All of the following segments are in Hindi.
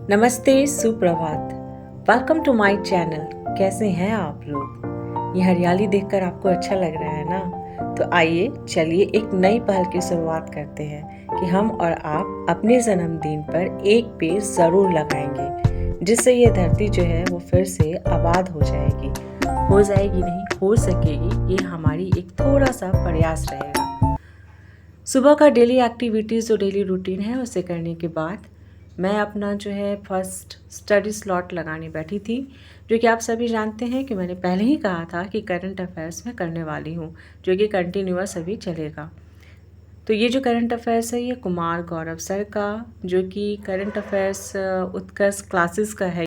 नमस्ते, सुप्रभात। Welcome to my channel. कैसे हैं आप लोग? ये हरियाली देखकर आपको अच्छा लग रहा है ना? तो आइए चलिए एक नई पहल की शुरुआत करते हैं कि हम और आप अपने जन्मदिन पर एक पेड़ ज़रूर लगाएंगे, जिससे ये धरती जो है वो फिर से आबाद हो जाएगी। हो जाएगी नहीं, हो सकेगी। ये हमारी एक थोड़ा सा प्रयास रहेगा। सुबह का डेली एक्टिविटीज़ जो डेली रूटीन है उसे करने के बाद मैं अपना जो है फर्स्ट स्टडी स्लॉट लगाने बैठी थी, जो कि आप सभी जानते हैं कि मैंने पहले ही कहा था कि करंट अफेयर्स में करने वाली हूँ, जो कि कंटिन्यूअस अभी चलेगा। तो ये जो करंट अफेयर्स है ये कुमार गौरव सर का, जो कि करंट अफेयर्स उत्कर्ष क्लासेस का है।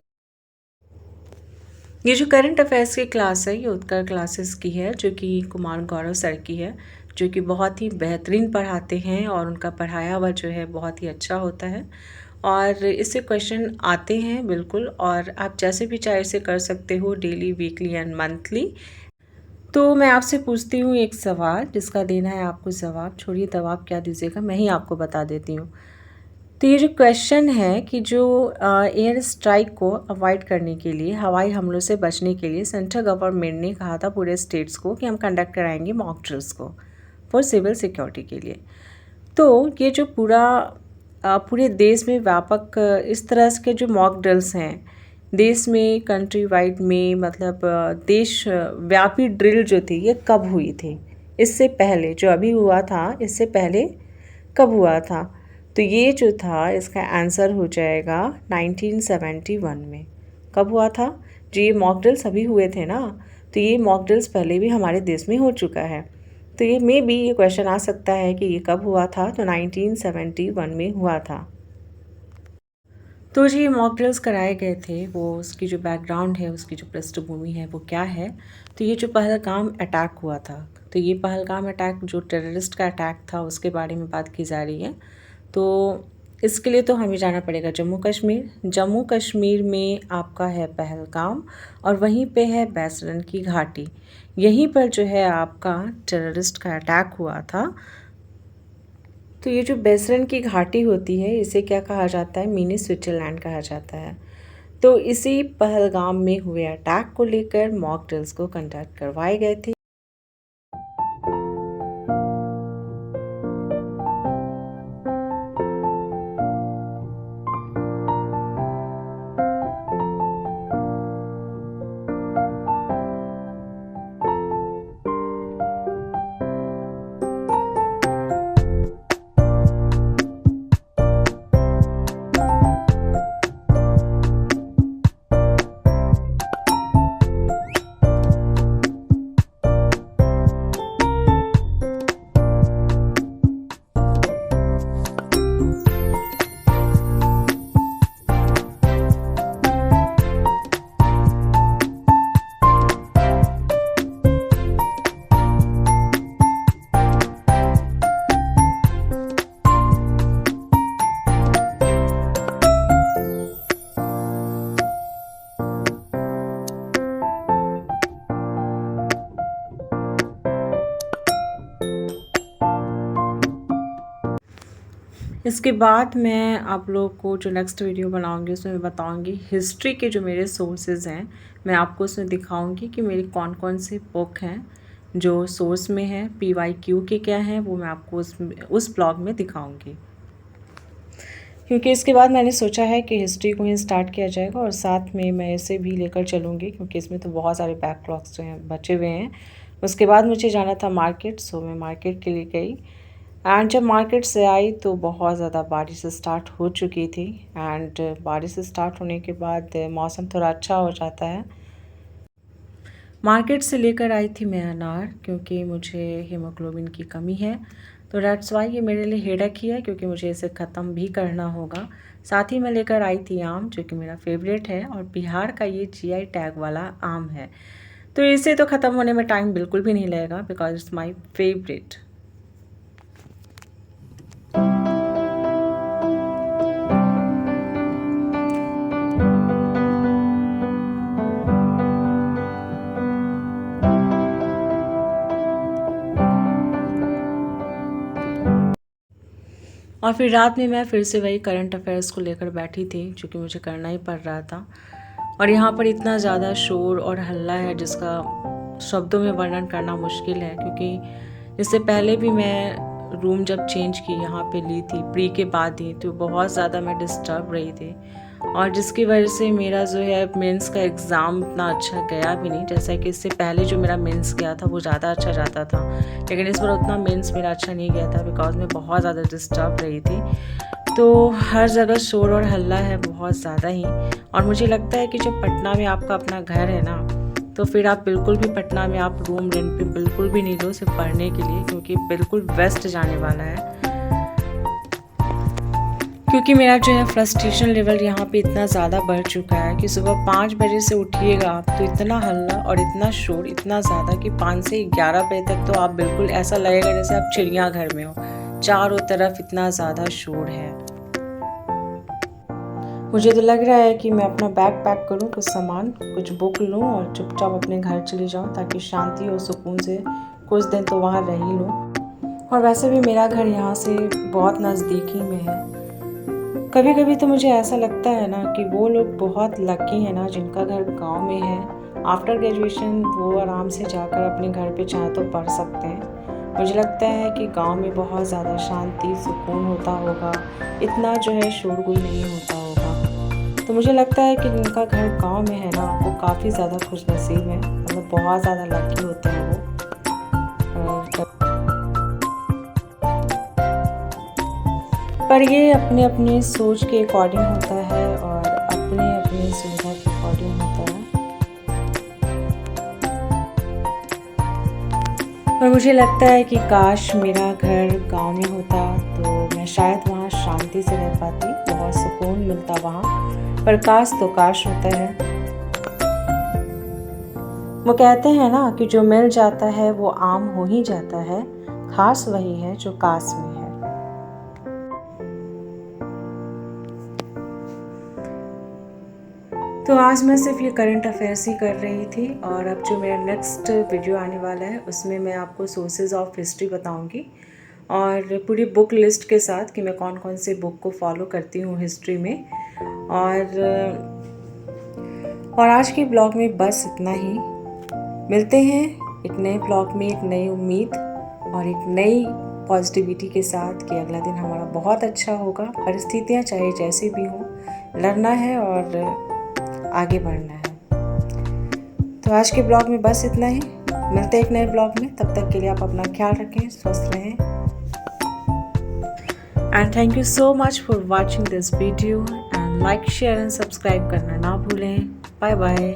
ये जो करंट अफेयर्स की क्लास है ये उत्कर्ष क्लासेस की है, जो कि कुमार गौरव सर की है, जो कि बहुत ही बेहतरीन पढ़ाते हैं और उनका पढ़ाया हुआ जो है बहुत ही अच्छा होता है और इससे क्वेश्चन आते हैं बिल्कुल। और आप जैसे भी चाहे इसे कर सकते हो, डेली, वीकली एंड मंथली। तो मैं आपसे पूछती हूँ एक सवाल, जिसका देना है आपको जवाब। छोड़िए तब आप क्या दीजिएगा, मैं ही आपको बता देती हूँ। तो ये जो क्वेश्चन है कि जो एयर स्ट्राइक को अवॉइड करने के लिए, हवाई हमलों से बचने के लिए सेंट्रल गवर्नमेंट ने कहा था पूरे स्टेट्स को कि हम कंडक्ट कराएंगे मॉक ड्रिल्स को फॉर सिविल सिक्योरिटी के लिए। तो ये जो पूरे देश में व्यापक इस तरह के जो मॉक ड्रिल्स हैं, देश में कंट्री वाइड में, मतलब देश व्यापी ड्रिल जो थी ये कब हुई थी? इससे पहले जो अभी हुआ था, इससे पहले कब हुआ था? तो ये जो था इसका आंसर हो जाएगा 1971 में। कब हुआ था? जो ये मॉक ड्रिल्स अभी हुए थे ना, तो ये मॉक ड्रिल्स पहले भी हमारे देश में हो चुका है। तो ये मे बी ये क्वेश्चन आ सकता है कि ये कब हुआ था, तो 1971 में हुआ था। तो जो ये मॉक ड्रिल्स कराए गए थे वो उसकी जो बैकग्राउंड है, उसकी जो पृष्ठभूमि है वो क्या है? तो ये जो पहलगाम अटैक हुआ था, तो ये पहलगाम अटैक जो टेररिस्ट का अटैक था उसके बारे में बात की जा रही है। तो इसके लिए तो हमें जाना पड़ेगा जम्मू कश्मीर। जम्मू कश्मीर में आपका है पहलगाम और वहीं पे है बैसरन की घाटी। यहीं पर जो है आपका टेररिस्ट का अटैक हुआ था। तो ये जो बैसरन की घाटी होती है इसे क्या कहा जाता है? मिनी स्विट्ज़रलैंड कहा जाता है। तो इसी पहलगाम में हुए अटैक को लेकर मॉक ड्रिल्स को कंडक्ट करवाए गए थे। इसके बाद मैं आप लोग को जो नेक्स्ट वीडियो बनाऊंगी उसमें मैं बताऊंगी हिस्ट्री के जो मेरे सोर्सेज हैं। मैं आपको उसमें दिखाऊंगी कि मेरी कौन कौन से बुक हैं जो सोर्स में है, PYQ के क्या हैं, वो मैं आपको उस ब्लॉग में दिखाऊंगी। क्योंकि इसके बाद मैंने सोचा है कि हिस्ट्री को ही स्टार्ट किया जाएगा और साथ में मैं इसे भी लेकर चलूँगी, क्योंकि इसमें तो बहुत सारे बैकलॉग्स जो हैं बचे हुए हैं। उसके बाद मुझे जाना था मार्केट, सो मैं मार्केट के लिए गई। एंड जब मार्केट से आई तो बहुत ज़्यादा बारिश स्टार्ट हो चुकी थी। एंड बारिश स्टार्ट होने के बाद मौसम थोड़ा अच्छा हो जाता है। मार्केट से लेकर आई थी मैं अनार, क्योंकि मुझे हीमोग्लोबिन की कमी है। तो डेट्स वाई ये मेरे लिए हेडेक ही है, क्योंकि मुझे इसे ख़त्म भी करना होगा। साथ ही मैं लेकर आई थी आम, जो कि मेरा फेवरेट है और बिहार का ये GI टैग वाला आम है। तो इसे तो ख़त्म होने में टाइम बिल्कुल भी नहीं लगेगा, बिकॉज इट्स माई फेवरेट। और फिर रात में मैं फिर से वही करंट अफेयर्स को लेकर बैठी थी, जो कि मुझे करना ही पड़ रहा था। और यहाँ पर इतना ज़्यादा शोर और हल्ला है जिसका शब्दों में वर्णन करना मुश्किल है, क्योंकि इससे पहले भी मैं रूम जब चेंज की यहाँ पे ली थी प्री के बाद ही, तो बहुत ज़्यादा मैं डिस्टर्ब रही थी, और जिसकी वजह से मेरा जो है मेंस का एग्ज़ाम इतना अच्छा गया भी नहीं। जैसा कि इससे पहले जो मेरा मेंस गया था वो ज़्यादा अच्छा जाता था, लेकिन इस बार उतना मेंस मेरा अच्छा नहीं गया था, बिकॉज मैं बहुत ज़्यादा डिस्टर्ब रही थी। तो हर जगह शोर और हल्ला है बहुत ज़्यादा ही। और मुझे लगता है कि जब पटना में आपका अपना घर है ना, तो फिर आप बिल्कुल भी पटना में आप रूम रेंट पे बिल्कुल भी नहीं लो सिर्फ पढ़ने के लिए, क्योंकि बिल्कुल वेस्ट जाने वाला है। क्योंकि मेरा जो है फ्रस्ट्रेशन लेवल यहाँ पे इतना ज़्यादा बढ़ चुका है कि सुबह 5 बजे से उठिएगा आप तो इतना हल्ला और इतना शोर इतना ज़्यादा कि 5 से 11 बजे तक तो आप बिल्कुल ऐसा लगेगा जैसे आप चिड़ियाघर में हो। चारों तरफ इतना ज़्यादा शोर है। मुझे तो लग रहा है कि मैं अपना बैग पैक करूं, कुछ सामान कुछ बुक लूं और चुपचाप अपने घर चली जाऊं, ताकि शांति और सुकून से कुछ दिन तो वहां रह ही लूं। और वैसे भी मेरा घर यहाँ से बहुत नज़दीक ही में है। कभी कभी तो मुझे ऐसा लगता है ना कि वो लोग बहुत लकी हैं ना जिनका घर गांव में है। आफ्टर ग्रेजुएशन वो आराम से जाकर अपने घर पे चाहे तो पढ़ सकते हैं। मुझे लगता है कि गांव में बहुत ज़्यादा शांति सुकून होता होगा, इतना जो है शोरगुल नहीं होता होगा। तो मुझे लगता है कि जिनका घर गांव में है ना वो काफ़ी ज़्यादा खुशनसीब है, मतलब बहुत ज़्यादा लकी होते हैं वो। पर ये अपने अपने सोच के अकॉर्डिंग होता है और अपने अपने सुविधा के अकॉर्डिंग होता है। और मुझे लगता है कि काश मेरा घर गांव में होता तो मैं शायद वहाँ शांति से रह पाती, बहुत सुकून मिलता वहाँ। पर काश तो काश होता है। वो कहते हैं ना कि जो मिल जाता है वो आम हो ही जाता है, खास वही है जो काश में है। तो आज मैं सिर्फ ये करंट अफेयर्स ही कर रही थी, और अब जो मेरा नेक्स्ट वीडियो आने वाला है उसमें मैं आपको सोर्सेज ऑफ हिस्ट्री बताऊंगी, और पूरी बुक लिस्ट के साथ कि मैं कौन कौन से बुक को फॉलो करती हूँ हिस्ट्री में। और आज के ब्लॉग में बस इतना ही। मिलते हैं एक नए ब्लॉग में एक नई उम्मीद और एक नई पॉजिटिविटी के साथ कि अगला दिन हमारा बहुत अच्छा होगा। परिस्थितियाँ चाहे जैसी भी हों, लड़ना है और आगे बढ़ना है। तो आज के ब्लॉग में बस इतना ही। मिलते हैं एक नए ब्लॉग में, तब तक के लिए आप अपना ख्याल रखें, स्वस्थ रहें। And thank you so much for watching this video, and like share and subscribe करना ना भूलें। Bye bye.